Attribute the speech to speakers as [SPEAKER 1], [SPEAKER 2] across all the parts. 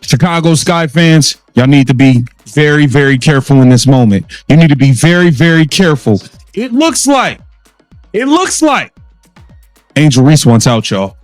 [SPEAKER 1] Chicago Sky fans, y'all need to be very, very careful in this moment. You need to be very, very careful. It looks like Angel Reese wants out, y'all.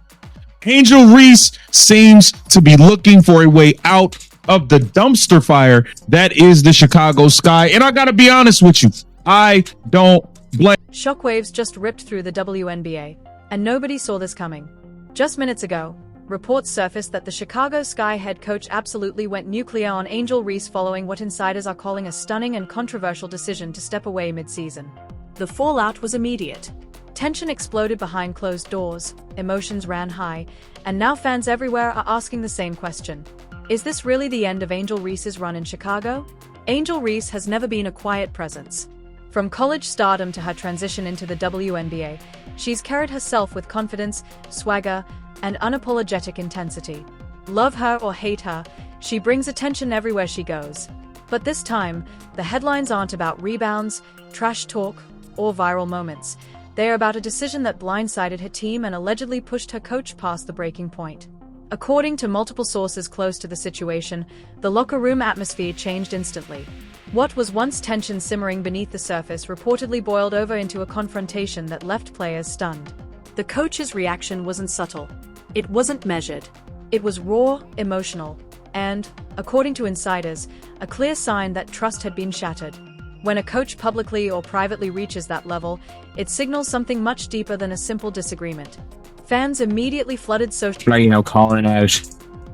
[SPEAKER 1] Angel Reese seems to be looking for a way out of the dumpster fire that is the Chicago Sky. And I got to be honest with you, I don't blame.
[SPEAKER 2] Shockwaves just ripped through the WNBA, and nobody saw this coming. Just minutes ago, reports surfaced that the Chicago Sky head coach absolutely went nuclear on Angel Reese following what insiders are calling a stunning and controversial decision to step away mid-season. The fallout was immediate. Tension exploded behind closed doors, emotions ran high, and now fans everywhere are asking the same question. Is this really the end of Angel Reese's run in Chicago? Angel Reese has never been a quiet presence. From college stardom to her transition into the WNBA, she's carried herself with confidence, swagger, and unapologetic intensity. Love her or hate her, she brings attention everywhere she goes. But this time, the headlines aren't about rebounds, trash talk, or viral moments. They are about a decision that blindsided her team and allegedly pushed her coach past the breaking point. According to multiple sources close to the situation, the locker room atmosphere changed instantly. What was once tension simmering beneath the surface reportedly boiled over into a confrontation that left players stunned. The coach's reaction wasn't subtle. It wasn't measured. It was raw, emotional, and, according to insiders, a clear sign that trust had been shattered. When a coach publicly or privately reaches that level, it signals something much deeper than a simple disagreement. Fans immediately flooded social
[SPEAKER 3] media, calling out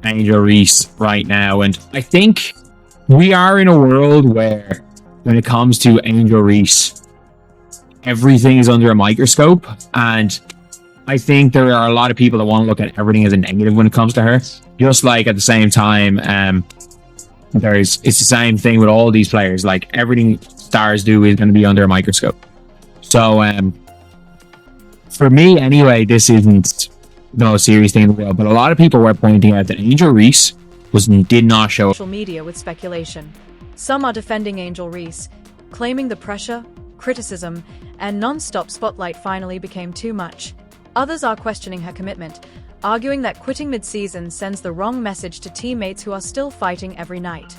[SPEAKER 3] Angel Reese right now. And I think we are in a world where, when it comes to Angel Reese, everything is under a microscope. And I think there are a lot of people that want to look at everything as a negative when it comes to her. Just like at the same time, it's the same thing with all these players. Like everything stars do is going to be under a microscope. So for me anyway, this isn't the most serious thing in the world, but a lot of people were pointing out that Angel Reese did not show
[SPEAKER 2] social media with speculation. Some are defending Angel Reese, claiming the pressure, criticism, and non-stop spotlight finally became too much. Others are questioning her commitment, arguing that quitting mid-season sends the wrong message to teammates who are still fighting every night.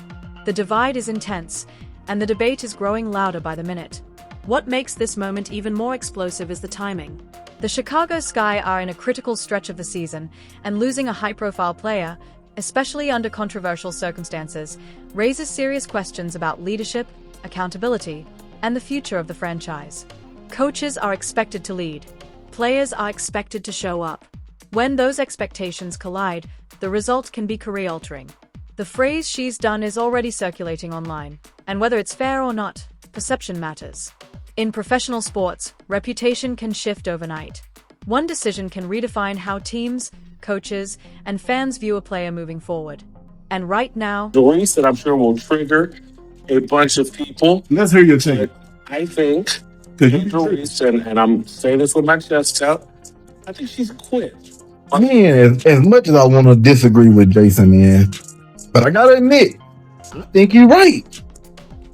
[SPEAKER 2] The divide is intense, and the debate is growing louder by the minute. What makes this moment even more explosive is the timing. The Chicago Sky are in a critical stretch of the season, and losing a high-profile player, especially under controversial circumstances, raises serious questions about leadership, accountability, and the future of the franchise. Coaches are expected to lead. Players are expected to show up. When those expectations collide, the result can be career-altering. The phrase "she's done" is already circulating online, and whether it's fair or not, perception matters. In professional sports, reputation can shift overnight. One decision can redefine how teams, coaches, and fans view a player moving forward. And right now,
[SPEAKER 4] Reese, that I'm sure will trigger a bunch of people.
[SPEAKER 5] Let's hear your take.
[SPEAKER 4] I think Reese, and I'm saying this with my chest out, I think she's quit.
[SPEAKER 5] Man, as much as I want to disagree with Jason, man, but I gotta admit, I think you're right.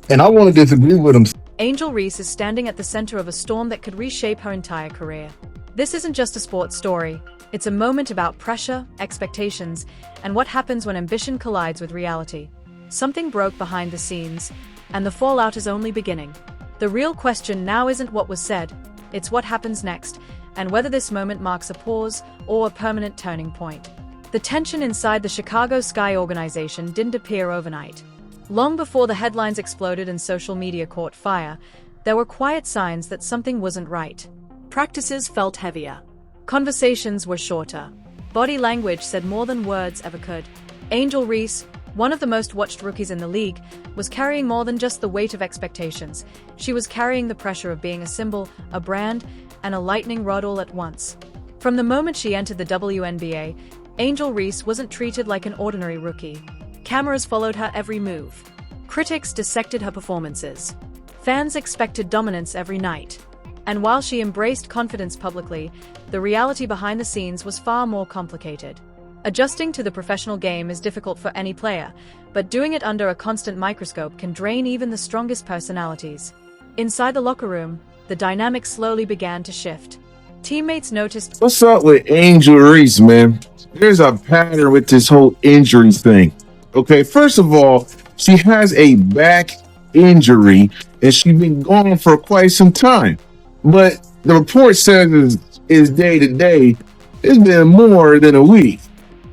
[SPEAKER 5] And I want to disagree with him.
[SPEAKER 2] Angel Reese is standing at the center of a storm that could reshape her entire career. This isn't just a sports story. It's a moment about pressure, expectations, and what happens when ambition collides with reality. Something broke behind the scenes, and the fallout is only beginning. The real question now isn't what was said, it's what happens next, and whether this moment marks a pause or a permanent turning point. The tension inside the Chicago Sky organization didn't appear overnight. Long before the headlines exploded and social media caught fire, there were quiet signs that something wasn't right. Practices felt heavier. Conversations were shorter. Body language said more than words ever could. Angel Reese, one of the most watched rookies in the league, was carrying more than just the weight of expectations. She was carrying the pressure of being a symbol, a brand, and a lightning rod all at once. From the moment she entered the WNBA, Angel Reese wasn't treated like an ordinary rookie. Cameras followed her every move. Critics dissected her performances. Fans expected dominance every night. And while she embraced confidence publicly, the reality behind the scenes was far more complicated. Adjusting to the professional game is difficult for any player, but doing it under a constant microscope can drain even the strongest personalities. Inside the locker room, the dynamic slowly began to shift. Teammates noticed,
[SPEAKER 5] What's up with Angel Reese, man? There's a pattern with this whole injuries thing.
[SPEAKER 6] Okay, first of all, she has a back injury and she's been gone for quite some time. But the report says is day to day. It's been more than a week.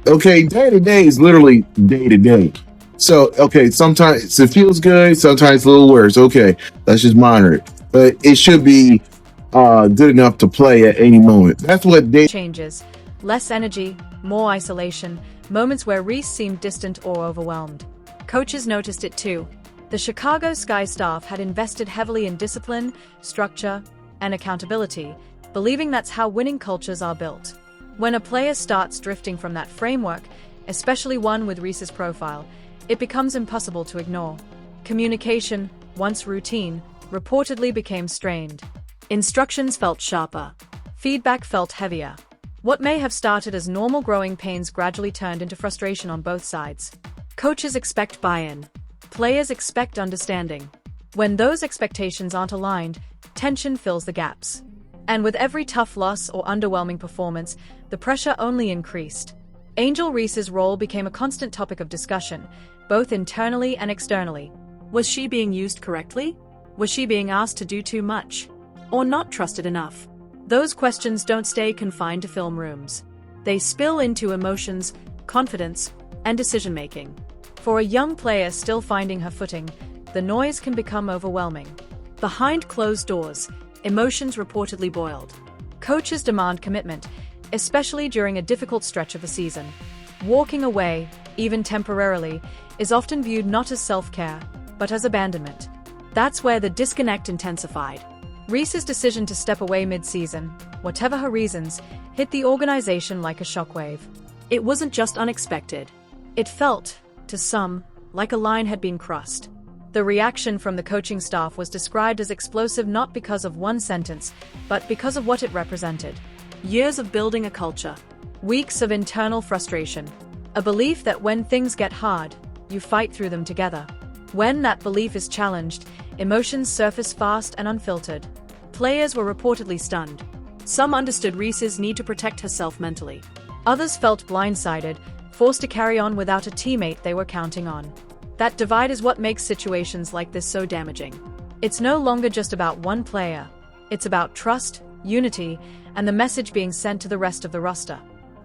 [SPEAKER 6] Okay, day to day is literally day to day. So, okay, sometimes it feels good, sometimes a little worse. Okay, let's just monitor it. But it should be good enough to play at any moment. That's what they
[SPEAKER 2] Changes. Less energy, more isolation, moments where Reese seemed distant or overwhelmed. Coaches noticed it too. The Chicago Sky staff had invested heavily in discipline, structure, and accountability, believing that's how winning cultures are built. When a player starts drifting from that framework, especially one with Reese's profile, it becomes impossible to ignore. Communication, once routine, reportedly became strained. Instructions felt sharper. Feedback felt heavier. What may have started as normal growing pains gradually turned into frustration on both sides. Coaches expect buy-in. Players expect understanding. When those expectations aren't aligned, tension fills the gaps. And with every tough loss or underwhelming performance, the pressure only increased. Angel Reese's role became a constant topic of discussion, both internally and externally. Was she being used correctly? Was she being asked to do too much? Or not trusted enough? Those questions don't stay confined to film rooms. They spill into emotions, confidence, and decision-making. For a young player still finding her footing, the noise can become overwhelming. Behind closed doors, emotions reportedly boiled. Coaches demand commitment, especially during a difficult stretch of a season. Walking away, even temporarily, is often viewed not as self-care, but as abandonment. That's where the disconnect intensified. Reese's decision to step away mid-season, whatever her reasons, hit the organization like a shockwave. It wasn't just unexpected. It felt, to some, like a line had been crossed. The reaction from the coaching staff was described as explosive not because of one sentence, but because of what it represented. Years of building a culture. Weeks of internal frustration. A belief that when things get hard, you fight through them together. When that belief is challenged, emotions surface fast and unfiltered. Players were reportedly stunned. Some understood Reese's need to protect herself mentally. Others felt blindsided, forced to carry on without a teammate they were counting on. That divide is what makes situations like this so damaging. It's no longer just about one player. It's about trust, unity, and the message being sent to the rest of the roster.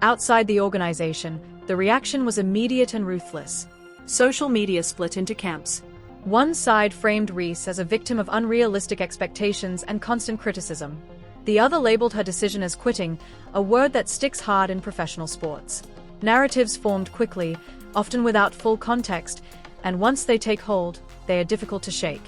[SPEAKER 2] Outside the organization, the reaction was immediate and ruthless. Social media split into camps. One side framed Reese as a victim of unrealistic expectations and constant criticism. The other labeled her decision as quitting, a word that sticks hard in professional sports. Narratives formed quickly, often without full context, and once they take hold, they are difficult to shake.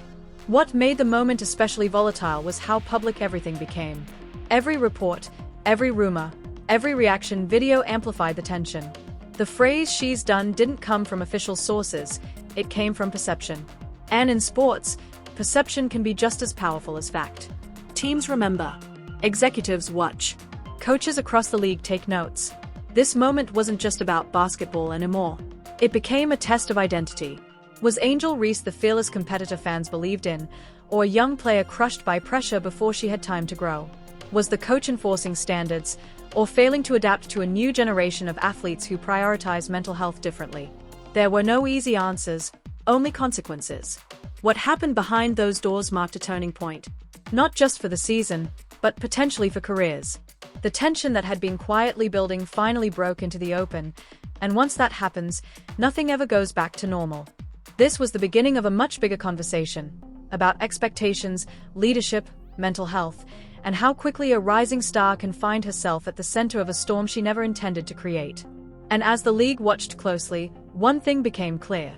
[SPEAKER 2] What made the moment especially volatile was how public everything became. Every report, every rumor, every reaction video amplified the tension. The phrase "she's done" didn't come from official sources, it came from perception. And in sports, perception can be just as powerful as fact. Teams remember. Executives watch. Coaches across the league take notes. This moment wasn't just about basketball anymore. It became a test of identity. Was Angel Reese the fearless competitor fans believed in, or a young player crushed by pressure before she had time to grow? Was the coach enforcing standards, or failing to adapt to a new generation of athletes who prioritize mental health differently? There were no easy answers, only consequences. What happened behind those doors marked a turning point, not just for the season, but potentially for careers. The tension that had been quietly building finally broke into the open, and once that happens, nothing ever goes back to normal. This was the beginning of a much bigger conversation about expectations, leadership, mental health, and how quickly a rising star can find herself at the center of a storm she never intended to create. And as the league watched closely, one thing became clear.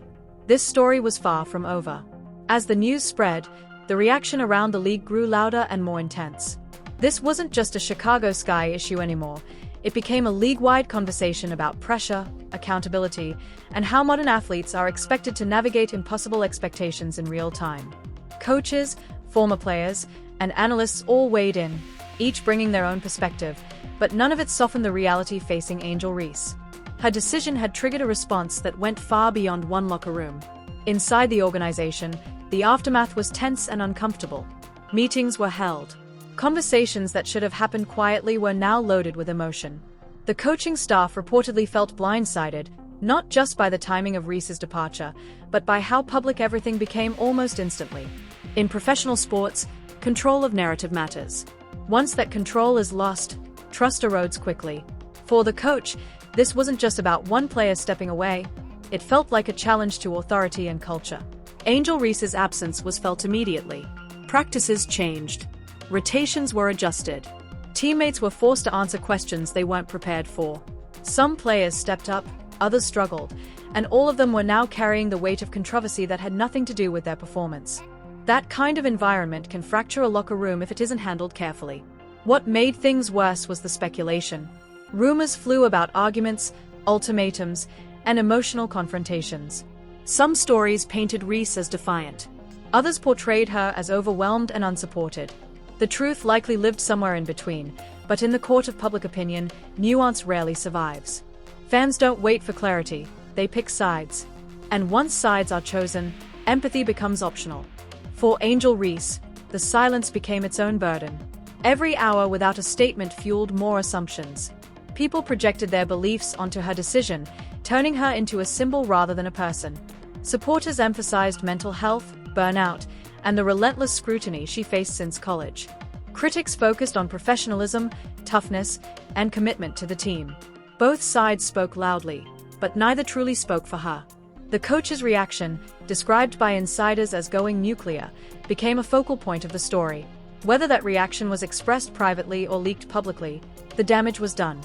[SPEAKER 2] This story was far from over. As the news spread, the reaction around the league grew louder and more intense. This wasn't just a Chicago Sky issue anymore. It became a league-wide conversation about pressure, accountability, and how modern athletes are expected to navigate impossible expectations in real time. Coaches, former players, and analysts all weighed in, each bringing their own perspective, but none of it softened the reality facing Angel Reese. Her decision had triggered a response that went far beyond one locker room. Inside the organization, the aftermath was tense and uncomfortable. Meetings were held. Conversations that should have happened quietly were now loaded with emotion. The coaching staff reportedly felt blindsided, Not just by the timing of Reese's departure, but by how public everything became almost instantly. In professional sports, control of narrative matters. Once that control is lost, trust erodes quickly. For the coach, this wasn't just about one player stepping away, it felt like a challenge to authority and culture. Angel Reese's absence was felt immediately. Practices changed. Rotations were adjusted. Teammates were forced to answer questions they weren't prepared for. Some players stepped up, others struggled, and all of them were now carrying the weight of controversy that had nothing to do with their performance. That kind of environment can fracture a locker room if it isn't handled carefully. What made things worse was the speculation. Rumors flew about arguments, ultimatums, and emotional confrontations. Some stories painted Reese as defiant. Others portrayed her as overwhelmed and unsupported. The truth likely lived somewhere in between, but in the court of public opinion, nuance rarely survives. Fans don't wait for clarity, they pick sides. And once sides are chosen, empathy becomes optional. For Angel Reese, the silence became its own burden. Every hour without a statement fueled more assumptions. People projected their beliefs onto her decision, turning her into a symbol rather than a person. Supporters emphasized mental health, burnout, and the relentless scrutiny she faced since college. Critics focused on professionalism, toughness, and commitment to the team. Both sides spoke loudly, but neither truly spoke for her. The coach's reaction, described by insiders as going nuclear, became a focal point of the story. Whether that reaction was expressed privately or leaked publicly, the damage was done.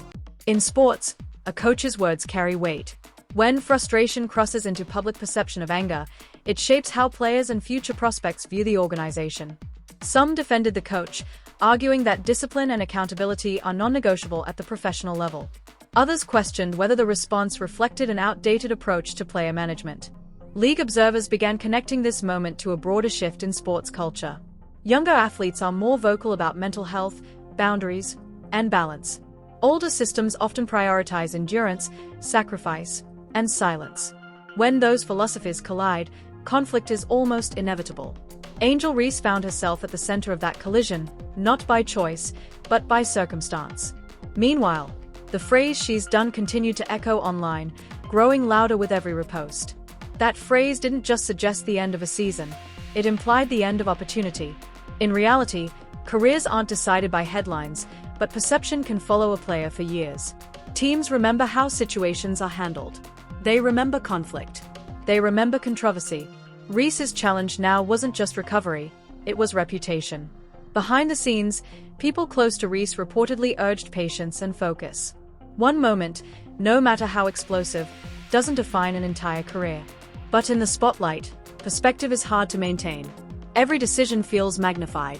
[SPEAKER 2] In sports, a coach's words carry weight. When frustration crosses into public perception of anger, it shapes how players and future prospects view the organization. Some defended the coach, arguing that discipline and accountability are non-negotiable at the professional level. Others questioned whether the response reflected an outdated approach to player management. League observers began connecting this moment to a broader shift in sports culture. Younger athletes are more vocal about mental health, boundaries, and balance. Older systems often prioritize endurance, sacrifice, and silence. When those philosophies collide, conflict is almost inevitable. Angel Reese found herself at the center of that collision, not by choice, but by circumstance. Meanwhile, the phrase "she's done" continued to echo online, growing louder with every repost. That phrase didn't just suggest the end of a season, it implied the end of opportunity. In reality, careers aren't decided by headlines, but perception can follow a player for years. Teams remember how situations are handled. They remember conflict. They remember controversy. Reese's challenge now wasn't just recovery, it was reputation. Behind the scenes, people close to Reese reportedly urged patience and focus. One moment, no matter how explosive, doesn't define an entire career. But in the spotlight, perspective is hard to maintain. Every decision feels magnified.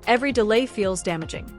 [SPEAKER 2] Every delay feels damaging.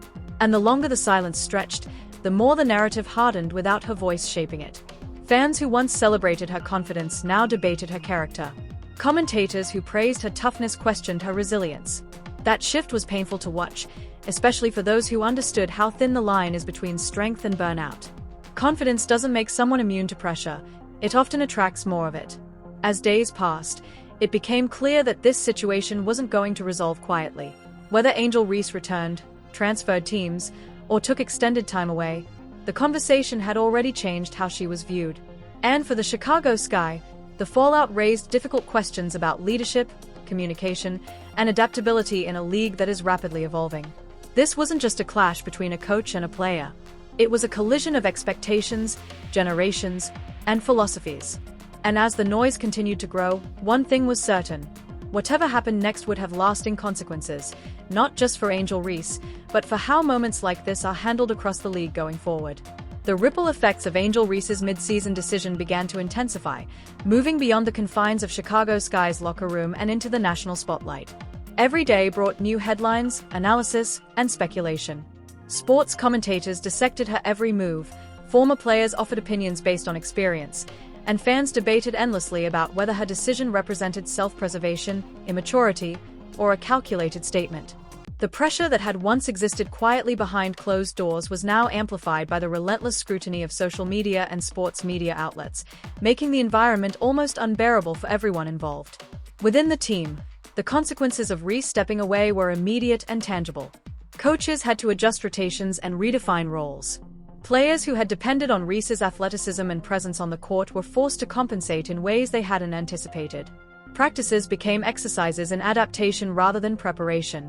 [SPEAKER 2] And the longer the silence stretched, the more the narrative hardened without her voice shaping it. Fans who once celebrated her confidence now debated her character. Commentators who praised her toughness questioned her resilience. That shift was painful to watch, especially for those who understood how thin the line is between strength and burnout. Confidence doesn't make someone immune to pressure, it often attracts more of it. As days passed, it became clear that this situation wasn't going to resolve quietly. Whether Angel Reese returned, transferred teams, or took extended time away, the conversation had already changed how she was viewed. And for the Chicago Sky, the fallout raised difficult questions about leadership, communication, and adaptability in a league that is rapidly evolving. This wasn't just a clash between a coach and a player. It was a collision of expectations, generations, and philosophies. And as the noise continued to grow, one thing was certain. Whatever happened next would have lasting consequences, not just for Angel Reese, but for how moments like this are handled across the league going forward. The ripple effects of Angel Reese's mid-season decision began to intensify, moving beyond the confines of Chicago Sky's locker room and into the national spotlight. Every day brought new headlines, analysis, and speculation. Sports commentators dissected her every move, former players offered opinions based on experience, and fans debated endlessly about whether her decision represented self-preservation, immaturity, or a calculated statement. The pressure that had once existed quietly behind closed doors was now amplified by the relentless scrutiny of social media and sports media outlets, making the environment almost unbearable for everyone involved. Within the team, the consequences of Reese stepping away were immediate and tangible. Coaches had to adjust rotations and redefine roles. Players who had depended on Reese's athleticism and presence on the court were forced to compensate in ways they hadn't anticipated. Practices became exercises in adaptation rather than preparation.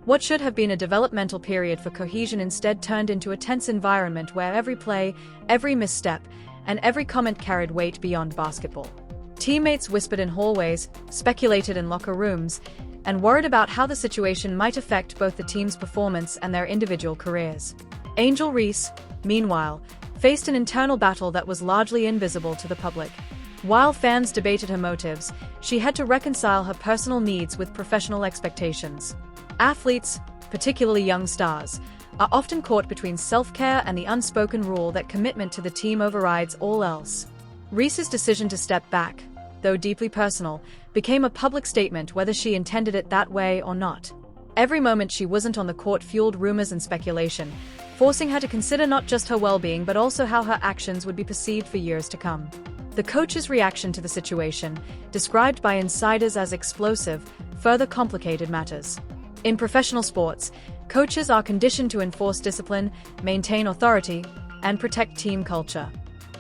[SPEAKER 2] What should have been a developmental period for cohesion instead turned into a tense environment where every play, every misstep, and every comment carried weight beyond basketball. Teammates whispered in hallways, speculated in locker rooms, and worried about how the situation might affect both the team's performance and their individual careers. Angel Reese, meanwhile, faced an internal battle that was largely invisible to the public. While fans debated her motives, she had to reconcile her personal needs with professional expectations. Athletes, particularly young stars, are often caught between self-care and the unspoken rule that commitment to the team overrides all else. Reese's decision to step back, though deeply personal, became a public statement whether she intended it that way or not. Every moment she wasn't on the court fueled rumors and speculation, forcing her to consider not just her well-being but also how her actions would be perceived for years to come. The coach's reaction to the situation, described by insiders as explosive, further complicated matters. In professional sports, coaches are conditioned to enforce discipline, maintain authority, and protect team culture.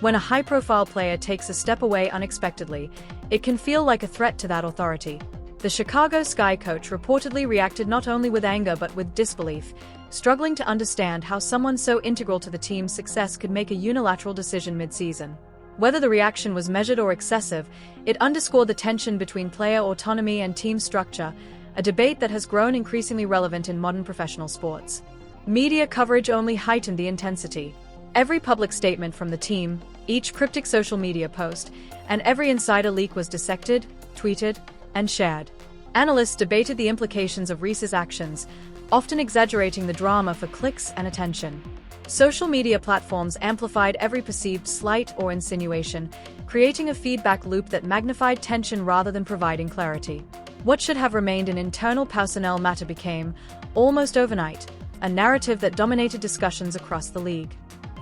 [SPEAKER 2] When a high-profile player takes a step away unexpectedly, it can feel like a threat to that authority. The Chicago Sky coach reportedly reacted not only with anger but with disbelief, struggling to understand how someone so integral to the team's success could make a unilateral decision mid-season. Whether the reaction was measured or excessive, it underscored the tension between player autonomy and team structure, a debate that has grown increasingly relevant in modern professional sports. Media coverage only heightened the intensity. Every public statement from the team, each cryptic social media post, and every insider leak was dissected, tweeted, and shared. Analysts debated the implications of Reese's actions, often exaggerating the drama for clicks and attention. Social media platforms amplified every perceived slight or insinuation, creating a feedback loop that magnified tension rather than providing clarity. What should have remained an internal personnel matter became, almost overnight, a narrative that dominated discussions across the league.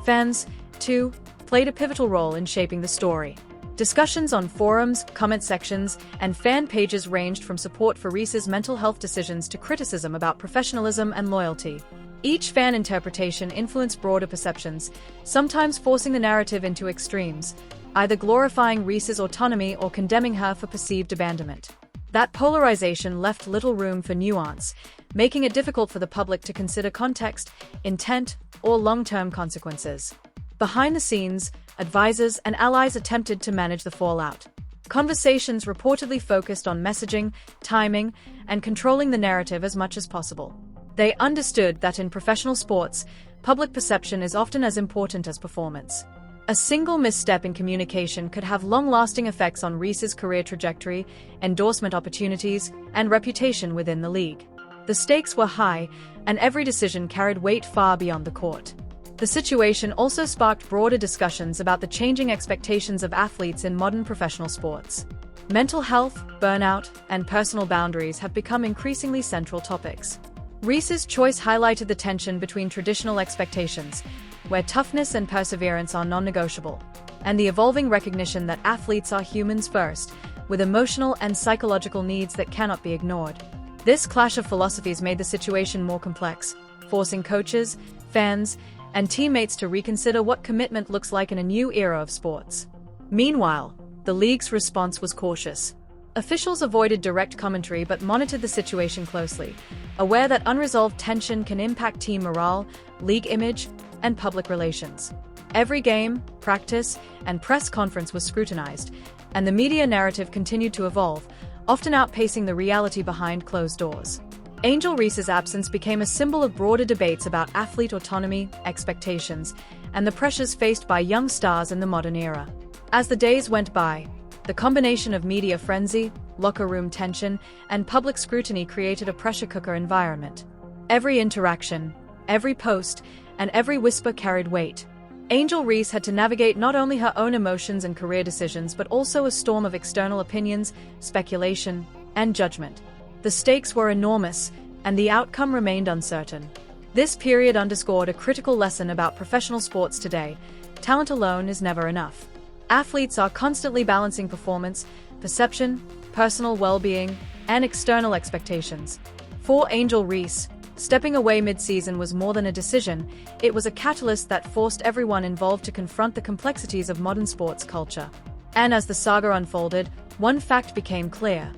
[SPEAKER 2] Fans, too, played a pivotal role in shaping the story. Discussions on forums, comment sections, and fan pages ranged from support for Reese's mental health decisions to criticism about professionalism and loyalty. Each fan interpretation influenced broader perceptions, sometimes forcing the narrative into extremes, either glorifying Reese's autonomy or condemning her for perceived abandonment. That polarization left little room for nuance, making it difficult for the public to consider context, intent, or long-term consequences. Behind the scenes, advisors and allies attempted to manage the fallout. Conversations reportedly focused on messaging, timing, and controlling the narrative as much as possible. They understood that in professional sports, public perception is often as important as performance. A single misstep in communication could have long-lasting effects on Reese's career trajectory, endorsement opportunities, and reputation within the league. The stakes were high, and every decision carried weight far beyond the court. The situation also sparked broader discussions about the changing expectations of athletes in modern professional sports. Mental health, burnout, and personal boundaries have become increasingly central topics. Reese's choice highlighted the tension between traditional expectations, where toughness and perseverance are non-negotiable, and the evolving recognition that athletes are humans first, with emotional and psychological needs that cannot be ignored. This clash of philosophies made the situation more complex, forcing coaches, fans, and teammates to reconsider what commitment looks like in a new era of sports. Meanwhile, the league's response was cautious. Officials avoided direct commentary but monitored the situation closely, aware that unresolved tension can impact team morale, league image, and public relations. Every game, practice, and press conference was scrutinized, and the media narrative continued to evolve, often outpacing the reality behind closed doors. Angel Reese's absence became a symbol of broader debates about athlete autonomy, expectations, and the pressures faced by young stars in the modern era. As the days went by, the combination of media frenzy, locker room tension, and public scrutiny created a pressure cooker environment. Every interaction, every post, and every whisper carried weight. Angel Reese had to navigate not only her own emotions and career decisions but also a storm of external opinions, speculation, and judgment. The stakes were enormous, and the outcome remained uncertain. This period underscored a critical lesson about professional sports today. Talent alone is never enough. Athletes are constantly balancing performance, perception, personal well-being, and external expectations. For Angel Reese, Stepping away mid-season was more than a decision, it was a catalyst that forced everyone involved to confront the complexities of modern sports culture. And as the saga unfolded, one fact became clear.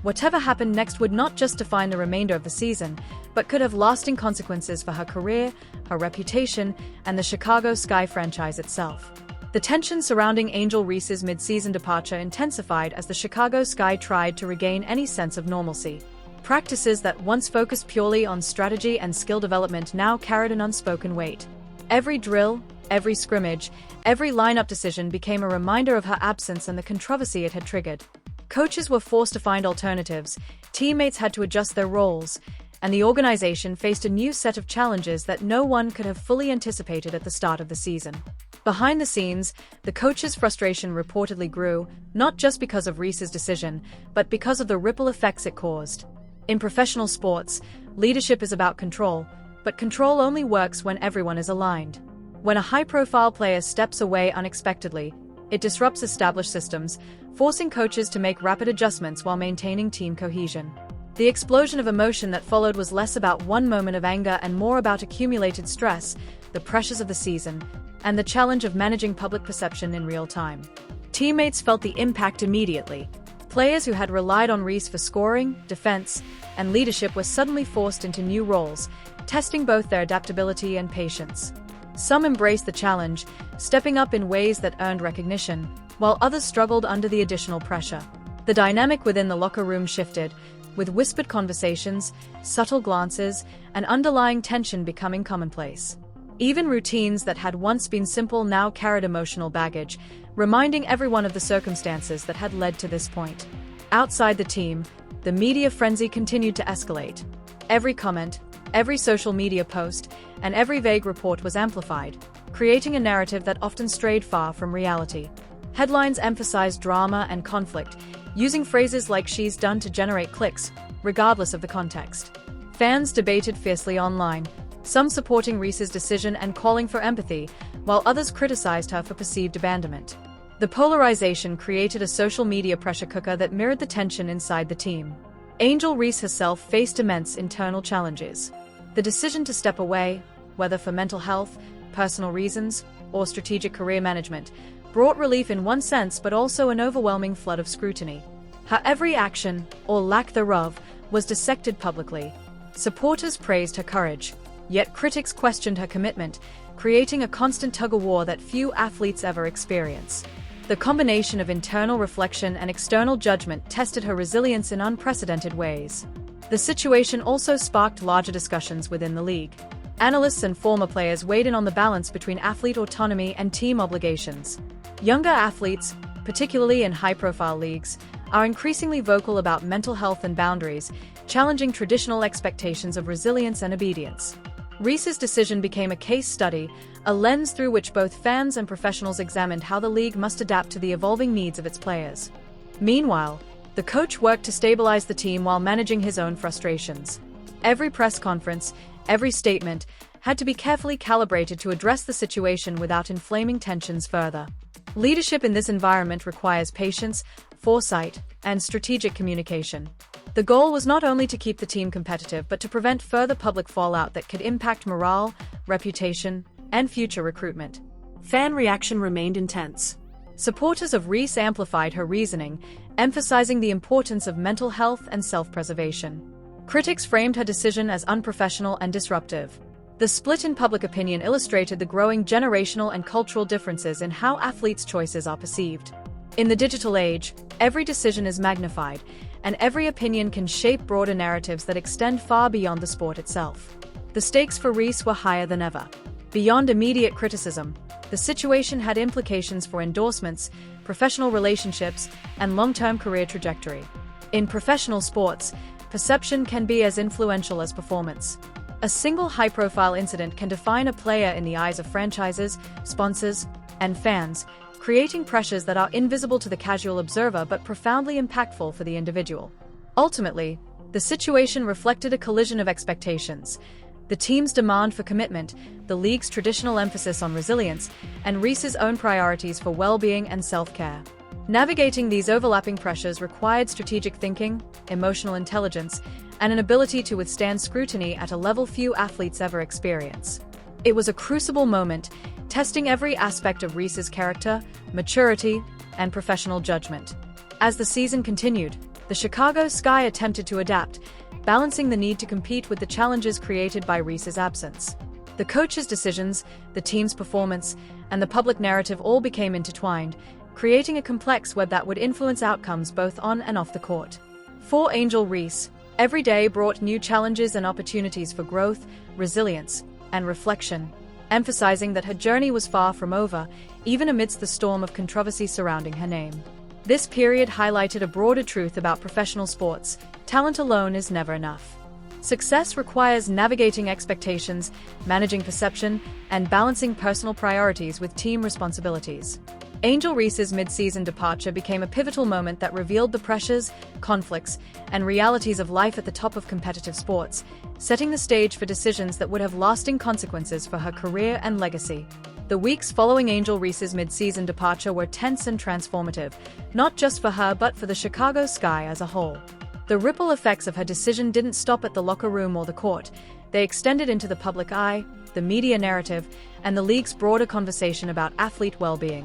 [SPEAKER 2] Whatever happened next would not just define the remainder of the season, but could have lasting consequences for her career, her reputation, and the Chicago Sky franchise itself. The tension surrounding Angel Reese's mid-season departure intensified as the Chicago Sky tried to regain any sense of normalcy. Practices that once focused purely on strategy and skill development now carried an unspoken weight. Every drill, every scrimmage, every lineup decision became a reminder of her absence and the controversy it had triggered. Coaches were forced to find alternatives, teammates had to adjust their roles, and the organization faced a new set of challenges that no one could have fully anticipated at the start of the season. Behind the scenes, the coach's frustration reportedly grew, not just because of Reese's decision, but because of the ripple effects it caused. In professional sports, leadership is about control, but control only works when everyone is aligned. When a high-profile player steps away unexpectedly, it disrupts established systems, forcing coaches to make rapid adjustments while maintaining team cohesion. The explosion of emotion that followed was less about one moment of anger and more about accumulated stress, the pressures of the season, and the challenge of managing public perception in real time. Teammates felt the impact immediately. Players who had relied on Reese for scoring, defense, and leadership were suddenly forced into new roles, testing both their adaptability and patience. Some embraced the challenge, stepping up in ways that earned recognition, while others struggled under the additional pressure. The dynamic within the locker room shifted, with whispered conversations, subtle glances, and underlying tension becoming commonplace. Even routines that had once been simple now carried emotional baggage, reminding everyone of the circumstances that had led to this point. Outside the team, the media frenzy continued to escalate. Every comment, every social media post, and every vague report was amplified, creating a narrative that often strayed far from reality. Headlines emphasized drama and conflict, using phrases like "she's done" to generate clicks, regardless of the context. Fans debated fiercely online, some supporting Reese's decision and calling for empathy, while others criticized her for perceived abandonment. The polarization created a social media pressure cooker that mirrored the tension inside the team. Angel Reese herself faced immense internal challenges. The decision to step away, whether for mental health, personal reasons, or strategic career management, brought relief in one sense but also an overwhelming flood of scrutiny. Her every action, or lack thereof, was dissected publicly. Supporters praised her courage, yet critics questioned her commitment, creating a constant tug-of-war that few athletes ever experience. The combination of internal reflection and external judgment tested her resilience in unprecedented ways. The situation also sparked larger discussions within the league. Analysts and former players weighed in on the balance between athlete autonomy and team obligations. Younger athletes, particularly in high-profile leagues, are increasingly vocal about mental health and boundaries, challenging traditional expectations of resilience and obedience. Reese's decision became a case study, a lens through which both fans and professionals examined how the league must adapt to the evolving needs of its players. Meanwhile, the coach worked to stabilize the team while managing his own frustrations. Every press conference, every statement, had to be carefully calibrated to address the situation without inflaming tensions further. Leadership in this environment requires patience, foresight, and strategic communication. The goal was not only to keep the team competitive but to prevent further public fallout that could impact morale, reputation, and future recruitment. Fan reaction remained intense. Supporters of Reese amplified her reasoning, emphasizing the importance of mental health and self-preservation. Critics framed her decision as unprofessional and disruptive. The split in public opinion illustrated the growing generational and cultural differences in how athletes' choices are perceived. In the digital age, every decision is magnified, and every opinion can shape broader narratives that extend far beyond the sport itself. The stakes for Reese were higher than ever. Beyond immediate criticism, the situation had implications for endorsements, professional relationships, and long-term career trajectory. In professional sports, perception can be as influential as performance. A single high-profile incident can define a player in the eyes of franchises, sponsors, and fans, creating pressures that are invisible to the casual observer but profoundly impactful for the individual. Ultimately, the situation reflected a collision of expectations: the team's demand for commitment, the league's traditional emphasis on resilience, and Reese's own priorities for well-being and self-care. Navigating these overlapping pressures required strategic thinking, emotional intelligence, and an ability to withstand scrutiny at a level few athletes ever experience. It was a crucible moment, testing every aspect of Reese's character, maturity, and professional judgment. As the season continued, the Chicago Sky attempted to adapt, balancing the need to compete with the challenges created by Reese's absence. The coach's decisions, the team's performance, and the public narrative all became intertwined, creating a complex web that would influence outcomes both on and off the court. For Angel Reese, every day brought new challenges and opportunities for growth, resilience, and reflection, emphasizing that her journey was far from over, even amidst the storm of controversy surrounding her name. This period highlighted a broader truth about professional sports: talent alone is never enough. Success requires navigating expectations, managing perception, and balancing personal priorities with team responsibilities. Angel Reese's mid-season departure became a pivotal moment that revealed the pressures, conflicts, and realities of life at the top of competitive sports, setting the stage for decisions that would have lasting consequences for her career and legacy. The weeks following Angel Reese's mid-season departure were tense and transformative, not just for her but for the Chicago Sky as a whole. The ripple effects of her decision didn't stop at the locker room or the court. They extended into the public eye, the media narrative, and the league's broader conversation about athlete well-being.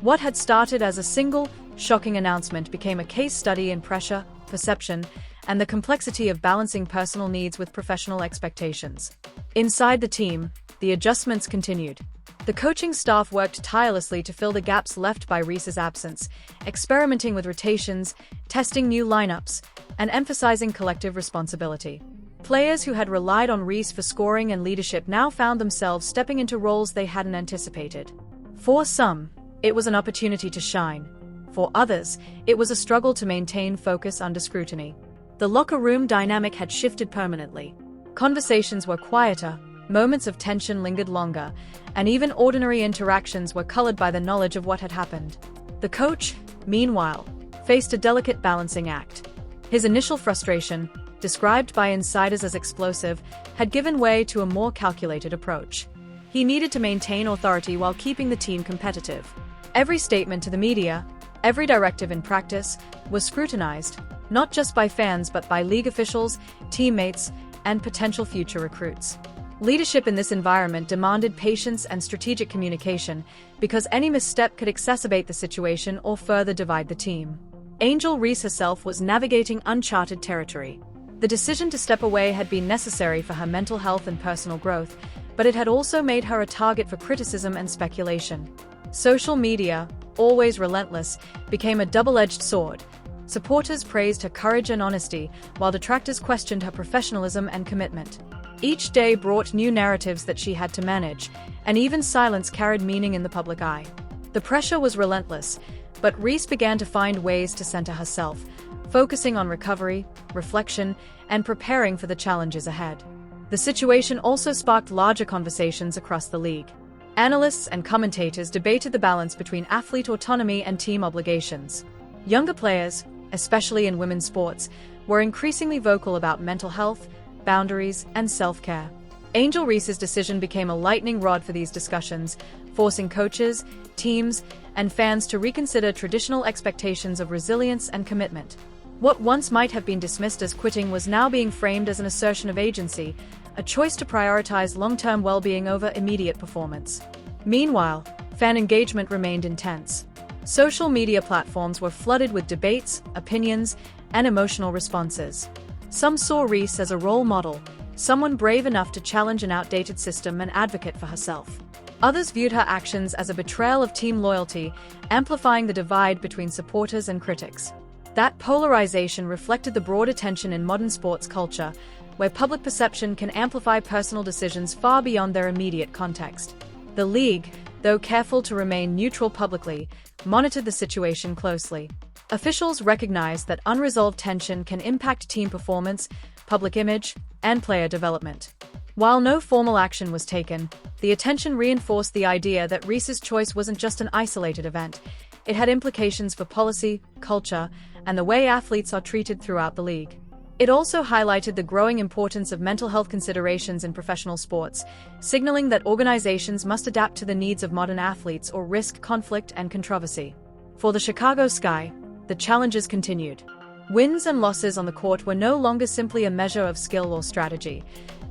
[SPEAKER 2] What had started as a single, shocking announcement became a case study in pressure, perception, and the complexity of balancing personal needs with professional expectations. Inside the team, the adjustments continued. The coaching staff worked tirelessly to fill the gaps left by Reese's absence, experimenting with rotations, testing new lineups, and emphasizing collective responsibility. Players who had relied on Reese for scoring and leadership now found themselves stepping into roles they hadn't anticipated. For some, it was an opportunity to shine. For others, it was a struggle to maintain focus under scrutiny. The locker room dynamic had shifted permanently. Conversations were quieter, moments of tension lingered longer, and even ordinary interactions were colored by the knowledge of what had happened. The coach, meanwhile, faced a delicate balancing act. His initial frustration, described by insiders as explosive, had given way to a more calculated approach. He needed to maintain authority while keeping the team competitive. Every statement to the media, every directive in practice, was scrutinized, not just by fans but by league officials, teammates, and potential future recruits. Leadership in this environment demanded patience and strategic communication, because any misstep could exacerbate the situation or further divide the team. Angel Reese herself was navigating uncharted territory. The decision to step away had been necessary for her mental health and personal growth, but it had also made her a target for criticism and speculation. Social media, always relentless, became a double-edged sword. Supporters praised her courage and honesty, while detractors questioned her professionalism and commitment. Each day brought new narratives that she had to manage, and even silence carried meaning in the public eye. The pressure was relentless, but Reese began to find ways to center herself, focusing on recovery, reflection, and preparing for the challenges ahead. The situation also sparked larger conversations across the league. Analysts and commentators debated the balance between athlete autonomy and team obligations. Younger players, especially in women's sports, were increasingly vocal about mental health, boundaries, and self-care. Angel Reese's decision became a lightning rod for these discussions, forcing coaches, teams, and fans to reconsider traditional expectations of resilience and commitment. What once might have been dismissed as quitting was now being framed as an assertion of agency, a choice to prioritize long-term well-being over immediate performance. Meanwhile, fan engagement remained intense. Social media platforms were flooded with debates, opinions, and emotional responses. Some saw Reese as a role model, someone brave enough to challenge an outdated system and advocate for herself. Others viewed her actions as a betrayal of team loyalty, amplifying the divide between supporters and critics. That polarization reflected the broader tension in modern sports culture, where public perception can amplify personal decisions far beyond their immediate context. The league, though careful to remain neutral publicly, monitored the situation closely. Officials recognized that unresolved tension can impact team performance, public image, and player development. While no formal action was taken, the attention reinforced the idea that Reese's choice wasn't just an isolated event. It had implications for policy, culture, and the way athletes are treated throughout the league. It also highlighted the growing importance of mental health considerations in professional sports, signaling that organizations must adapt to the needs of modern athletes or risk conflict and controversy. For the Chicago Sky, the challenges continued. Wins and losses on the court were no longer simply a measure of skill or strategy.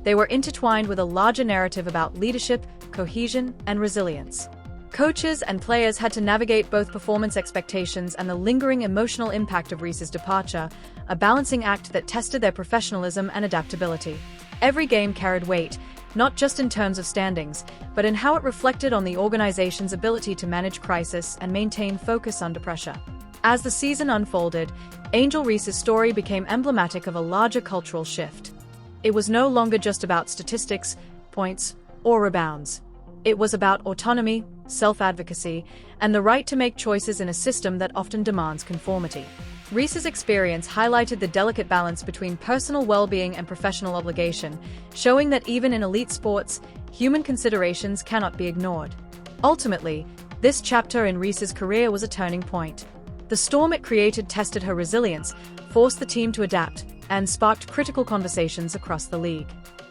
[SPEAKER 2] They were intertwined with a larger narrative about leadership, cohesion, and resilience. Coaches and players had to navigate both performance expectations and the lingering emotional impact of Reese's departure, a balancing act that tested their professionalism and adaptability. Every game carried weight, not just in terms of standings, but in how it reflected on the organization's ability to manage crisis and maintain focus under pressure. As the season unfolded, Angel Reese's story became emblematic of a larger cultural shift. It was no longer just about statistics, points, or rebounds. It was about autonomy, self-advocacy, and the right to make choices in a system that often demands conformity. Reese's experience highlighted the delicate balance between personal well-being and professional obligation, showing that even in elite sports, human considerations cannot be ignored. Ultimately, this chapter in Reese's career was a turning point. The storm it created tested her resilience, forced the team to adapt, and sparked critical conversations across the league.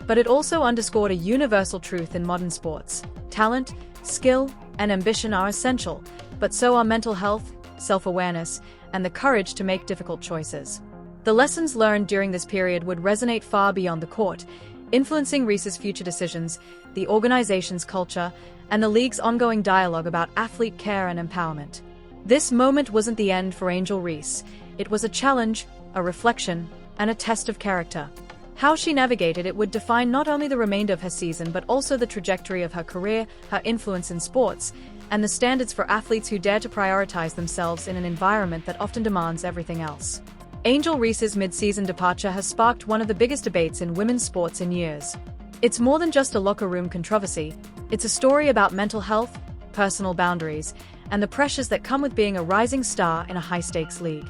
[SPEAKER 2] But it also underscored a universal truth in modern sports. Talent, skill, and ambition are essential, but so are mental health, self-awareness, and the courage to make difficult choices. The lessons learned during this period would resonate far beyond the court, influencing Reese's future decisions, the organization's culture, and the league's ongoing dialogue about athlete care and empowerment. This moment wasn't the end for Angel Reese. It was a challenge, a reflection, and a test of character. How she navigated it would define not only the remainder of her season but also the trajectory of her career, her influence in sports, and the standards for athletes who dare to prioritize themselves in an environment that often demands everything else. Angel Reese's mid-season departure has sparked one of the biggest debates in women's sports in years. It's more than just a locker room controversy. It's a story about mental health, personal boundaries, and the pressures that come with being a rising star in a high-stakes league.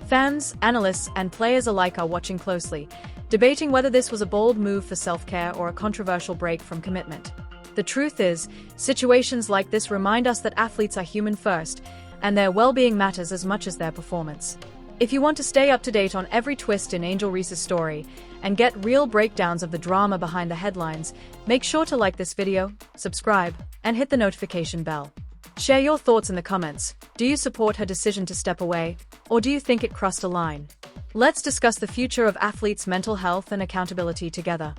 [SPEAKER 2] Fans, analysts, and players alike are watching closely, debating whether this was a bold move for self-care or a controversial break from commitment. The truth is, situations like this remind us that athletes are human first, and their well-being matters as much as their performance. If you want to stay up to date on every twist in Angel Reese's story and get real breakdowns of the drama behind the headlines, make sure to like this video, subscribe, and hit the notification bell. Share your thoughts in the comments. Do you support her decision to step away, or do you think it crossed a line? Let's discuss the future of athletes' mental health and accountability together.